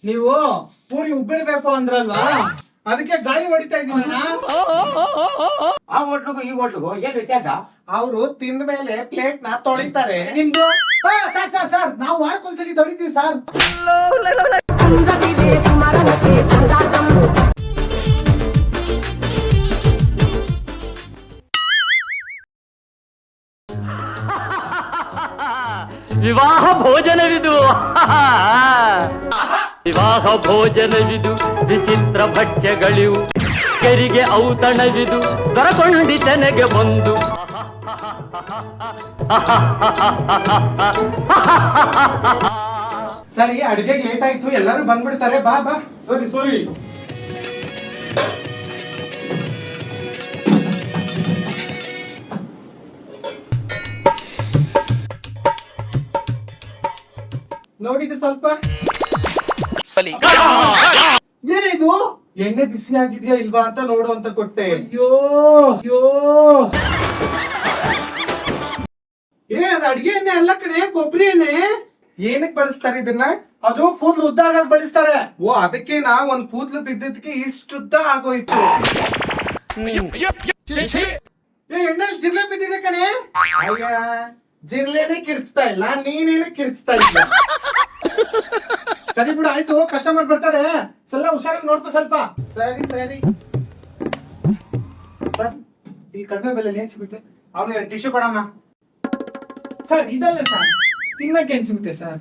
ನೀವು ಪೂರಿ ಉಬ್ಬಿರ್ಬೇಕು ಅಂದ್ರಲ್ವಾ, ಅದಕ್ಕೆ ಗಾಳಿ ಹೊಡಿತಾ ಇದೀನಿ. ಆ ಹೋಟ್ಲಿಗೂ ಈ ಹೋಟ್ಲಿಗೂ ಏನ್ ವ್ಯತ್ಯಾಸ? ಅವರು ತಿಂದ ಮೇಲೆ ಪ್ಲೇಟ್ ನ ತೊಳಿತಾರೆ. ನಿಮ್ದು ಸರ್ ಸರ್ ಸರ್ ನಾವು ವಾರಕ್ಕೊಂದ್ಸಲಿ ತೊಳಿತೀವಿ ಸರ್. ವಿವಾಹ ಭೋಜನವಿದು ವಿವಾಹ ಭೋಜನವಿದು ವಿಚಿತ್ರ ಭಕ್ಷ್ಯಗಳಿವು ಕೆರಿಗೆ ಔತಣವಿದು ದೊರಕೊಂಡಿತನೆಗೆ ಬಂದು ಸರಿ, ಅಡಿಗೆಗೆ ಲೇಟ್ ಆಯ್ತು, ಎಲ್ಲರೂ ಬಂದ್ಬಿಡ್ತಾರೆ. ಬಾ ಬಾ. ಸಾರಿ ಸಾರಿ. ನೋಡಿದ್ದು ಸ್ವಲ್ಪ ಏನಿದು? ಎಣ್ಣೆ ಬಿಸಿ ಆಗಿದ್ಯಾ ಇಲ್ವಾ ಅಂತ ನೋಡು ಅಂತ ಕೊಟ್ಟೆ. ಅಯ್ಯೋ ಅಯ್ಯೋ, ಅದು ಅಡಿಗೆ ಎಣ್ಣೆ ಅಲ್ಲ ಕಣೆ, ಕೊಬ್ಬರಿ ಎಣ್ಣೆ. ಏನಕ್ಕೆ ಬಳಸ್ತಾರೆ ಇದನ್ನ? ಅದು ಕೂದ್ಲು ಉದ್ದ ಆಗಕ್ ಬಳಸ್ತಾರೆ. ಓ, ಅದಕ್ಕೆ ಒಂದ್ ಕೂದ್ಲು ಬಿದ್ದದಕ್ಕೆ ಇಷ್ಟುದ್ದ ಆಗೋಯ್ತು. ಎಣ್ಣೆಲಿ ಜಿರ್ಲೆ ಬಿದ್ದಿದೆ ಕಣೆ. ಅಯ್ಯ, ಜಿರ್ಲೆನೆ ಕಿರ್ಚ್ತಾ ಇಲ್ಲ, ನೀನೇನೆ ಕಿರ್ಚ್ತಾ ಇಲ್ಲ. ಸರಿ ಬಿಡು, ಆಯ್ತು. ಕಸ್ಟಮರ್ ಬರ್ತಾರೆ, ಸ್ವಲ್ಪ ಹುಷಾರಾಗಿ ನೋಡ್ಕೊ ಸ್ವಲ್ಪ. ಸರಿ ಸರಿ. ಸರ್, ಈ ಕಡಿಮೆ ಬೆಲೆ ಏನ್ ಸಿಗುತ್ತೆ? ಅವ್ನಿಗೆ ಟಿಶ್ಯೂ ಕೊಡಮ್ಮ. ಸರ್, ಇದಲ್ಲ ಸರ್, ತಿನ್ನಕ್ಕೆ ಏನ್ ಸಿಗುತ್ತೆ ಸರ್?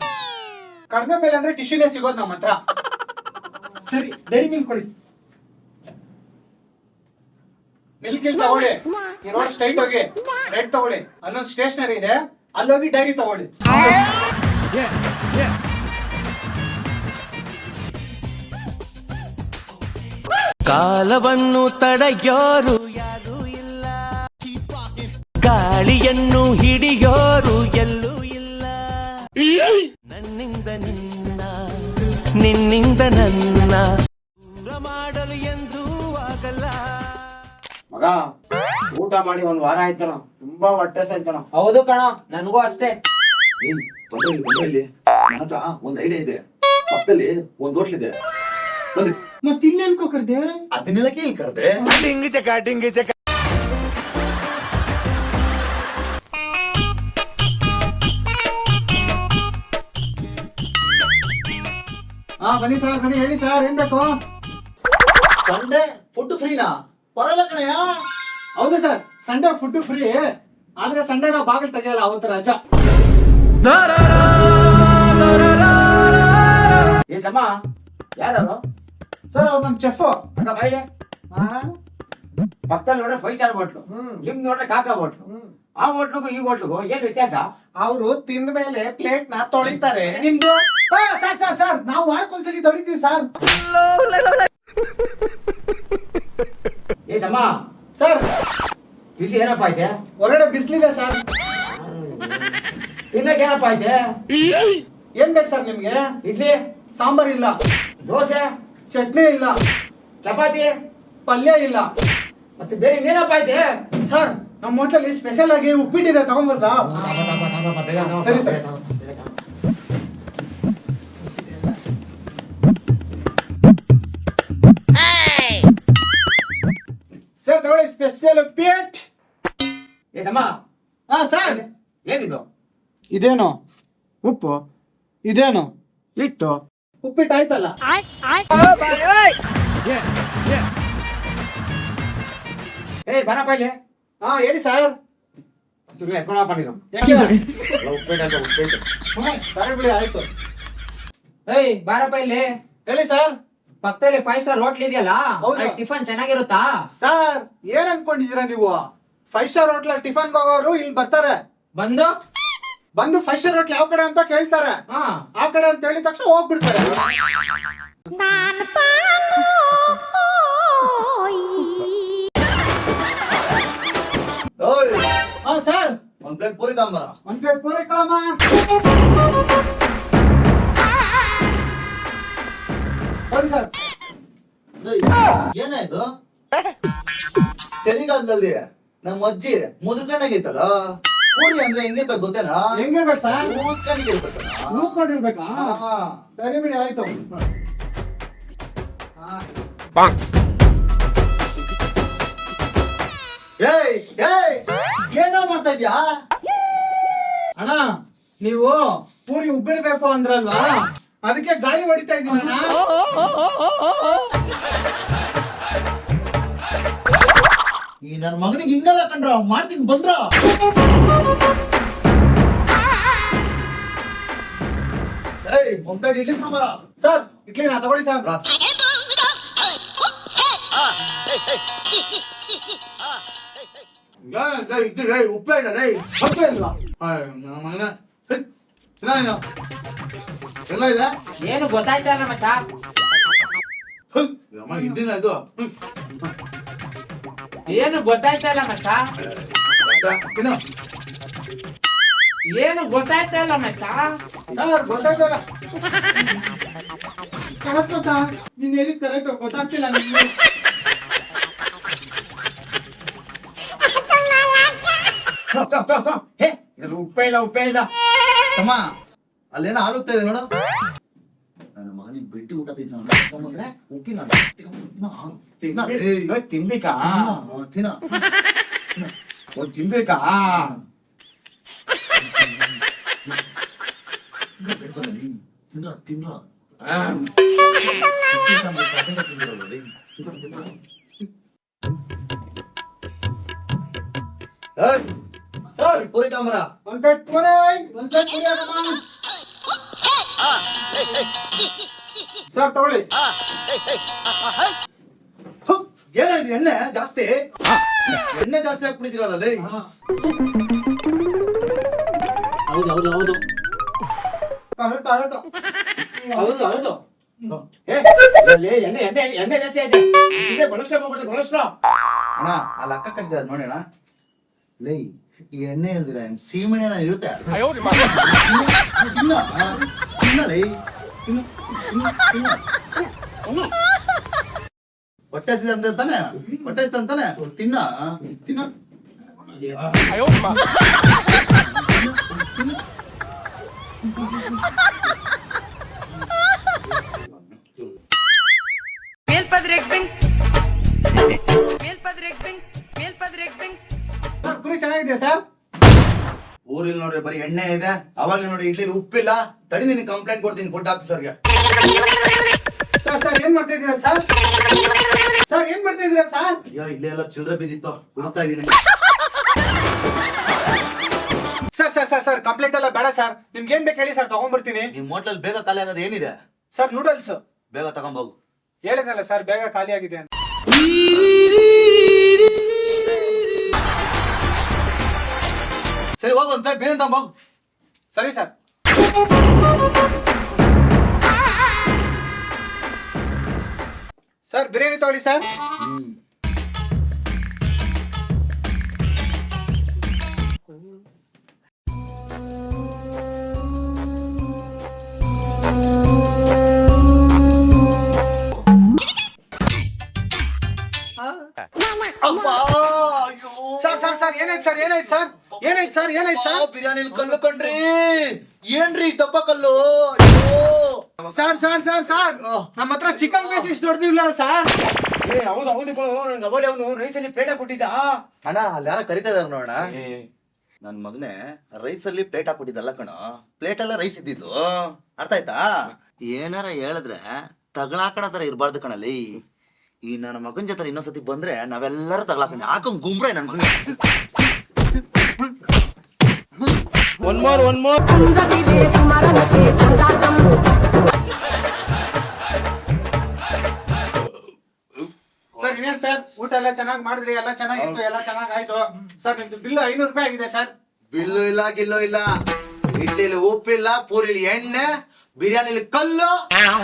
ಕಡಿಮೆ ಬೆಲೆ ಅಂದ್ರೆ ಟಿಶ್ಯೂನೇ ಸಿಗೋದು ನಮ್ಮ ಹತ್ರ. ಸರಿ, ಡೈರಿ ಮಿಲ್ಕ್ ಕೊಡಿ. ಮಿಲ್ಕ್ ಇಲ್ಲಿ ತಗೊಳ್ಳಿ. ಈ ರೋಡ್ ಸ್ಟ್ರೈಟ್ ಹೋಗಿ ರೆಡ್ ತಗೊಳ್ಳಿ, ಅಲ್ಲೊಂದು ಸ್ಟೇಷನರಿ ಇದೆ, ಅಲ್ಲೋಗಿ ಡೈರಿ ತಗೊಳ್ಳಿ. ಕಾಲವನ್ನು ತಡೆಯೋರು ಯಾರೂ ಇಲ್ಲ, ಗಾಳಿಯನ್ನು ಹಿಡಿಯೋರು ಎಲ್ಲೂ ಇಲ್ಲ. ನನ್ನಿಂದ ನಿನ್ನ, ನಿನ್ನಿಂದ ನನ್ನ ದೂರ ಮಾಡಲು ಎಂದೂ ಆಗಲ್ಲ. ಮಗ, ಊಟ ಮಾಡಿ ಒಂದ್ ವಾರ ಆಯ್ತು ಕಣ, ತುಂಬಾ ಹೊಟ್ಟೆ ಸಾಯ್ತು ಕಣ. ಹೌದು ಕಣ, ನನಗೂ ಅಷ್ಟೇ. ಬಂದ್ರಲ್ಲಿ ನನ್ನ ಹತ್ರ ಒಂದ್ ಐಡಿಯಾ ಇದೆ. ಪಕ್ಕದಲ್ಲಿ ಒಂದ್ ಹೋಟ್ಲ್ ಇದೆ, ಬನ್ನಿ. ಮತ್ತೆ ಇಲ್ಲೇನ್ಕೋ ಕರ್ದೆ? ಅದನ್ನೆಲ್ಲ ಕೇಳಿ ಕರ್ದೆ. ಬನ್ನಿ ಸರ್, ಬನ್ನಿ. ಹೇಳಿ ಸರ್, ಏನ್ ಬೇಕು? ಸಂಡೆ ಫುಡ್ ಫ್ರೀನಾ? ಬರಲ್ಲ ಕಣಯ್ಯ. ಹೌದು ಸರ್, ಸಂಡೇ ಫುಡ್ ಫ್ರೀ. ಆದ್ರೆ ಸಂಡೇ ನಾವು ಬಾಗಿಲು ತೆಗೆಯಲ್ಲ, ಅವತ್ತು ರಜಾ. ಏ ತಮ್ಮ, ಯಾರವರು? ಸರ್, ಅವ್ರು ನಮ್ ಚೆಫ್. ಅಕ್ಕ ಬೈಲೆ. ಪಕ್ಕದಲ್ಲಿ ನೋಡ್ರೆ 5 ಸ್ಟಾರ್ ಹೋಟ್ಲು, ನಿಮ್ ನೋಡ್ರೆ ಕಾಕಾ ಹೋಟ್ಲು. ಆ ಹೋಟ್ಲಿಗೂ ಈ ಹೋಟ್ಲಿಗೂ ಏನ್ ವ್ಯತ್ಯಾಸ? ಅವರು ತಿಂದ ಮೇಲೆ ಪ್ಲೇಟ್ ನ ತೊಳಿತಾರೆ. ನಿಮ್ದು ಸರ್ ಸರ್ ಸರ್ ನಾವು ವಾರಕ್ಕೊಂದ್ಸಲಿ ತೊಳಿತೀವಿ ಸರ್. ಏ ತಮ್ಮ, ಸರ್, ಬಿಸಿ ಏನಪ್ಪ ಐತೆ? ಹೊರಗಡೆ ಬಿಸ್ಲಿದೆ ಸರ್. ತಿನ್ನಕ್ ಏನಪ್ಪ ಐತೆ? ಏನ್ ಬೇಕು ಸರ್ ನಿಮ್ಗೆ? ಇಡ್ಲಿ, ಸಾಂಬಾರ್ ಇಲ್ಲ, ದೋಸೆ, ಚಟ್ನಿ ಇಲ್ಲ, ಚಪಾತಿ, ಪಲ್ಯ ಇಲ್ಲ. ಮತ್ತೆ ಬೇರೆ ಇನ್ನೇನಪ್ಪ ಐತೆ? ಸರ್, ನಮ್ಮ ಹೋಟೆಲ್ ಸ್ಪೆಷಲ್ ಆಗಿ ಉಪ್ಪಿಟ್ಟಿದೆ, ತಗೊಂಡ್ಬರ್ದಾ? ಸರಿ ಸರಿ. ಸರ್ ತಗೊಳ್ಳಿ, ಸ್ಪೆಷಲ್ ಉಪ್ಪಿಟ್ಟು. ಏ ತಮ್ಮ, ಸರ್, ಏನಿದು? ಇದೇನು ಉಪ್ಪು, ಇದೇನು ಹಿಟ್ಟು, ಉಪ್ಪಿಟ್ಟು ಆಯ್ತಲ್ಲ. ಏ ಬರಪ್ಪ ಇಲ್ಲಿ. ಹೇಳಿ ಸರ್. ಎತ್ಕೊಳಪ್ಪ ನೀನು. ಯಾಕೆ? ಉಪ್ಪಿಟ್ಟು ಅಂತ ಉಪ್ಪಿಟ್ಟು. ಸರಿ ಬಿಡಿ, ಆಯ್ತು. ಏಯ್, ಬಾರಪ್ಪ ಇಲ್ಲಿ. ಹೇಳಿ ಸರ್. ಪಕ್ಕದಲ್ಲಿ 5 ಸ್ಟಾರ್ ಹೋಟ್ಲ್ ಇದೆಯಲ್ಲ, ಹೌದು. ಅಲ್ಲಿ ಟಿಫನ್ ಚೆನ್ನಾಗಿರುತ್ತಾ? ಸರ್, ಏನ್ ಅನ್ಕೊಂಡಿದೀರಾ ನೀವು? 5 ಸ್ಟಾರ್ ಹೋಟ್ಲ್ ಟಿಫನ್ ಹೋಗೋರು ಇಲ್ಲಿ ಬರ್ತಾರೆ, ಬಂದು 5 ಸ್ಟಾರ್ ಹೋಟ್ಲ್ ಯಾವ ಕಡೆ ಅಂತ ಕೇಳ್ತಾರೆ. ಆ ಕಡೆ ಅಂತ ಹೇಳಿದ ತಕ್ಷಣ ಹೋಗ್ಬಿಡ್ತಾರೆ. ಓಯ್, ಸರ್, ಒಂದ್ ಪ್ಲೇಟ್ ಪೂರಿ ತಾಂಬರ. ಒಂದ್ ಪ್ಲೇಟ್ ಪೂರಿ ಕಳಮ್ಮ. ನೋಡಿ ಸರ್. ಏನಾಯ್ತು? ಚಳಿಗಾಲದಲ್ಲಿ ನಮ್ಮ ಅಜ್ಜಿ ಮುದ್ರಕಂಡಾಗಿತ್ತಲ್ಲ, ಪೂರಿ ಅಂದ್ರೆ ಹೆಂಗಿರ್ಬೇಕು ಗೊತ್ತೇನಾ? ಹೆಂಗಿರ್ಬೇಕು ಸರ್? ಊದ್ಕಂಡಿರ್ಬೇಕಲ್ಲ. ಲೂಸ್ ಮಾಡಿರ್ಬೇಕಾ? ಸರಿ ಬಿಡಿ, ಆಯ್ತು. ಏಯ್ ಏಯ್ ಏನೋ ಮಾಡ್ತಾ ಇದ್ಯಾ? ಅಣ್ಣ ನೀವು ಪೂರಿ ಉಬ್ಬಿರ್ಬೇಕು ಅಂದ್ರಲ್ವಾ, ಅದಕ್ಕೆ ಗಾಳಿ ಹೊಡಿತಾ ಇದ್ದೀನಿ ಅಣ್ಣ. ಈ ನನ್ನ ಮಗನಿಗೆ ಹಿಂಗಲ್ಲ ಕಂಡ್ರ, ಮಾಡ್ತೀನಿ ಬಂದ್ರ. ಏಯ್ ಒಂದ್ ಪ್ಲೇಟ್ ಇಡ್ಲಿ ಸಾಂಬಾರ. ಸರ್ ಇಡ್ಲಿ ನಾ ತಗೊಳ್ಳಿ ಸರ್. ಉಪ್ಪೇ ಇಲ್ಲ ರೈ. ಹೊಟ್ಟೆ ಇಲ್ವಾ? ನನ್ನ ಮಗನ ಚೆನ್ನಾಗಿಲ್ಲ ಎಲ್ಲ ಇದೆ. ಏನು ಗೊತ್ತಾಯ್ತಾ ಇಲ್ಲ ಮಚ್ಚ? ಅಮ್ಮ ಇದ್ದಿನ ಇದು ಏನು ಗೊತ್ತಾಯ್ತಾ ಇಲ್ಲ ಮಚ್ಚ? ತಿನ್ನು. ಏನು ಗೊತ್ತಾಯ್ತಾ ಇಲ್ಲ ಮಚ್ಚ? ಸರ್ ಗೊತ್ತಾಯ್ತಲ್ಲ. ಕರೆಕ್ಟ್ ಗೊತ್ತಾ? ನೀನ್ ಹೇಳಿದ್ ಕರೆಕ್ಟ್ ಗೊತ್ತಾಗ್ತಿಲ್ಲ ನಿಮ್ಗೆ. ಹೇ ಇದ್ರಲ್ಲಿ ಉಪ್ಪೇ ಇಲ್ಲ ಉಪ್ಪೇ ಇಲ್ಲ ತಮ್ಮ. ಅಲ್ಲೇನೋ ಆಲುಗ್ತಾ ಇದೆ ನೋಡು. ನನ್ನ ಮಗನಿಗೆ ಬಿಟ್ಟು ಊಟ ತಿಂದ್ರೆ ಉಪ್ಪಿಲ್ಲ ತಿನ್ಬೇಕಾ? ತಿನ್ನ ತಿನ್ಬೇಕಾ? ತಿಂದ್ರ ತಿಂದ್ರ ಸರ್ ಪೂರಿ ತಾಂಬರ. ಒಂದ್ ಪ್ಲೇಟ್ ಪೂರಿ, ಒಂದ್ ಪ್ಲೇಟ್ ಪೂರಿ ಹಾಕಮ್ಮ. ಸರ್ ತಗೊಳ್ಳಿ. ಏನಾಯ್ತು ಎಣ್ಣೆ ಜಾಸ್ತಿ? ಎಣ್ಣೆ ಜಾಸ್ತಿ ಹಾಕ್ಬಿಟ್ಟಿದ್ದೀರಲ್ಲ. ಹೌದು ಹೌದು ಹೌದು ಕರೆಕ್ಟ್ ಕರೆಕ್ಟ್. ಹೌದು ಹೌದು. ಎಣ್ಣೆ ಎಣ್ಣೆ ಎಣ್ಣೆ ಜಾಸ್ತಿ ಆಯ್ತು. ಬಳಸ್ಕೊಂಡ್ಬಿಡ್ತೀವಿ ಬಳಸ್ಕೊ. ಅಣ್ಣ ಅಲ್ಲಿ ಅಕ್ಕ ಕರಿತಾರೆ ನೋಡಿ ಅಣ್ಣ. ಲೈ ಈ ಎಣ್ಣೆ ಇಲ್ದಿರ ಸೀಮೆಣ್ಣೆ ನಾನು ಇರುತ್ತೆ. ತಿನ್ನ ತಿನ್ನ ಲೈ ತಿನ್ನು ತಿನ್ನು. ಹೊಟ್ಟೆ ಹಸಿದೆ ಅಂತ ತಾನೆ, ಹೊಟ್ಟೆ ಹಸಿದೆ ಅಂತಾನೆ ತಿನ್ನ ತಿನ್ನ. ಸರ್ ಪೂರಿ ಚೆನ್ನಾಗಿದೆ ಸರ್. ಊರಿಲ್ ನೋಡ್ರಿ ಬರೀ ಎಣ್ಣೆ ಇದೆ. ಅವಾಗ ನೋಡಿ ಇಡ್ಲಿ ಉಪ್ಪಿಲ್ಲ. ತಡಿ ನಿನ್ ಕಂಪ್ಲೇಂಟ್ ಕೊಡ್ತೀನಿ ಫುಡ್ ಆಫೀಸರ್ಗೆ. ಸರ್ ಸರ್ ಏನ್ ಮಾಡ್ತಾ ಇದ್ದೀರಾ ಸರ್? ಸರ್ ಏನ್ ಮಾಡ್ತಾ ಇದ್ದೀರಾ ಸರ್? ಅಯ್ಯೋ ಇಲ್ಲೇ ಎಲ್ಲ ಚಿಲ್ಲರೆ ಬಿದ್ದಿತ್ತು, ಹುಡುಕ್ತಾ ಇದೀನಿ. Sir sir sir sir complaint ಎಲ್ಲ ಬೇಡ ಸರ್. ನಿಮ್ಗೆ ಏನ್ ಬೇಕು ಹೇಳಿ ಸರ್, ತಗೊಂಡ್ಬರ್ತೀನಿ. ನಿಮ್ ಹೋಟ್ಲಲ್ಲಿ ಬೇಗ ಖಾಲಿ ಆಗೋದು ಏನಿದೆ? ಸರ್ ನೂಡಲ್ಸ್ ಬೇಗ ತಗೊಂಬೋಗು. ಹೇಳಿದ್ನಲ್ಲ ಸರ್ ಬೇಗ ಖಾಲಿ ಆಗಿದೆ ಅಂತ. ಸರಿ ಹೋಗು ಒಂದ್ ಪ್ಲೇಟ್ ಬೇರೆ ತಗೊಂಬೋಗು. ಸರಿ ಸರ್. ಸರ್ ಬಿರಿಯಾನಿ ತಗೊಳ್ಳಿ ಸರ್. ಸರ್ ಸರ್ ಸರ್ ಏನಾಯ್ತು ಸರ್ ಏನಾಯ್ತು ಸರ್ ಏನಾಯ್ತು ಸರ್ ಏನಾಯ್ತು ಸರ್? ಬಿರಿಯಾನಿ ಕಲ್ಲು ಕಂಡ್ರಿ. ಏನ್ರಿ ದಪ್ಪ ಕಲ್ಲು? ಸರ್ ಸರ್ ಸರ್ ಸರ್ ನಮ್ಮ ಹತ್ರ ಚಿಕನ್ ಪೀಸ್ ಇಷ್ಟು ದೊಡ್ಡದಿಲ್ಲ ಸರ್. ಹೌದು ಅವನು ನನ್ಗೆ ಅವಲೇ ಅವನು ರೈಸಲ್ಲಿ ಪೇಟ ಕೊಟ್ಟಿದ್ದ. ಅಣ್ಣ ಅಲ್ಲಿ ಯಾರ ಕರಿತಾ ಇದಾರ ನೋಡೋಣ. ನನ್ ಮಗನೇ ರೈಸ್ ಅಲ್ಲಿ ಪ್ಲೇಟ್ ಹಾಕ್ಬಿಟ್ಟಿದ್ದಲ್ಲ ಕಣ, ಪ್ಲೇಟ್ ಎಲ್ಲ ರೈಸ್ ಇದ್ದಿದ್ದು. ಅರ್ಥ ಆಯ್ತಾ? ಏನಾರ ಹೇಳಿದ್ರೆ ತಗಳಾಕಣ ತರ ಇರ್ಬಾರ್ದು ಕಣಲ್ಲಿ. ಈ ನನ್ನ ಮಗನ್ ಜೊತೆ ಇನ್ನೊಂದ್ಸತಿ ಬಂದ್ರೆ ನಾವೆಲ್ಲರೂ ತಗಳಾಕಣೆ ಹಾಕೊಂಡ್ ಗುಂಬ್ರೆ ನನ್ ಮಗನ. ಒನ್ ಮೋರ್ ಸರ್ ಇನ್ನೇನ್ ಸರ್ ಊಟ ಎಲ್ಲ ಚೆನ್ನಾಗಿ ಮಾಡಿದ್ರಿ, ಎಲ್ಲ ಚೆನ್ನಾಗಿತ್ತು, ಎಲ್ಲ ಚೆನ್ನಾಗಾಯ್ತು ಸರ್. ನಿಮ್ದು ಬಿಲ್ 500 ರೂಪಾಯಿ ಆಗಿದೆ ಸರ್. ಬಿಲ್ಲು ಇಲ್ಲ ಗಿಲ್ಲು ಇಲ್ಲ. ಇಡ್ಲಿಲಿ ಉಪ್ಪಿಲ್ಲ, ಪೂರಿಲಿ ಎಣ್ಣೆ, ಬಿರಿಯಾನಿಲಿ ಕಲ್ಲು.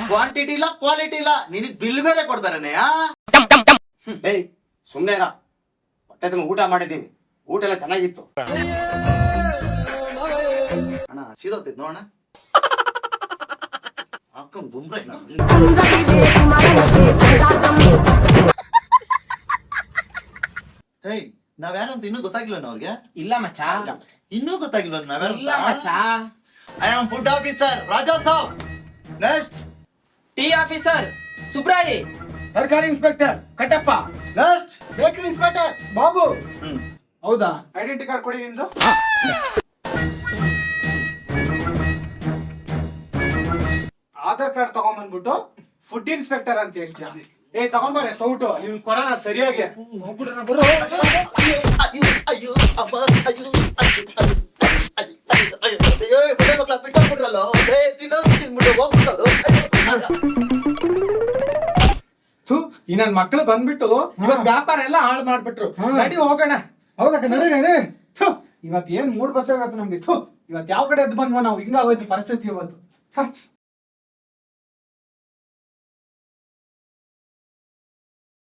ಕ್ವಾಂಟಿಟಿ ಇಲ್ಲ ಕ್ವಾಲಿಟಿ ಇಲ್ಲ. ನಿನಗ್ ಬಿಲ್ ಬೇರೆ ಕೊಡ್ತಾರನೆ. ಏಯ್ ಸುಮ್ನೆ ಹೊಟ್ಟೆ ತುಂಬ ಊಟ ಮಾಡಿದೀವಿ, ಊಟ ಎಲ್ಲ ಚೆನ್ನಾಗಿತ್ತು. ಅಣ್ಣ ಸೀದೋಗ್ತೈತ್ ನೋಡೋಣ. ಹಾಕೊಂಡ್ ಗುಂಬ್ರೆ ಹೇಯ್ ನಾವ್ಯಾರಂತ ಇನ್ನೂ ಗೊತ್ತಾಗಿಲ್ವ ಅವ್ರಿಗೆ? ಇಲ್ಲ ಮಚ್ಚ. ಇನ್ನೂ ಗೊತ್ತಾಗಿಲ್ವ ಇಲ್ಲ ಮಚ್ಚ. I am food officer Raja ಸಾಬ್. Next tea officer Subrayi. ತರಕಾರಿ inspector Kattappa. Next bakery inspector Babu. ಹೌದಾ? ಐಡೆಂಟಿ ಕಾರ್ಡ್ ಕೊಡಿ ನಿಮ್ದು. ಆಧಾರ್ ಕಾರ್ಡ್ ತಗೊಂಡ್ಬಂದ್ಬಿಟ್ಟು ಫುಡ್ ಇನ್ಸ್ಪೆಕ್ಟರ್ ಅಂತ ಹೇಳ್ತೀಯ. ಏ ತಗೊಂಬಾರೆ ಸೌಟು, ನೀವು ಕೊಡೋಣ ಸರಿಯಾಗಿ. ಹೋಗ್ಬಿಡೋಣ ಬರೋ. ಅಯ್ಯೋ ಅಯ್ಯೋ ಅಮ್ಮ ಅಯ್ಯೋ ಅಯ್ಯೋ ಮನೆ ಮಕ್ಕಳ ಬಿಟ್ಟಾಗ್ಬಿಡ್ರಲ್ಲೋ. ತಿಂದ್ಬಿಟ್ಟು ಹೋಗ್ಬಿಟ್ಟಲ್ಲ. ಈ ನನ್ ಮಕ್ಳು ಬಂದ್ಬಿಟ್ಟು ಇವತ್ ವ್ಯಾಪಾರ ಎಲ್ಲ ಹಾಳು ಮಾಡ್ಬಿಟ್ರು. ನಡಿ ಹೋಗೋಣ. ಹೌದಕ್ಕ ನಡಿ ನಡಿ. ಇವತ್ ಏನ್ ಮೂಡ್ ಬರ್ತಾ ಇವತ್ತು ನಮ್ಗೆ. ಇವತ್ ಯಾವ ಕಡೆ ಎದ್ದು ಬಂದ್ವ ನಾವು, ಹಿಂಗಾಗೋಯ್ತು ಪರಿಸ್ಥಿತಿ ಇವತ್ತು.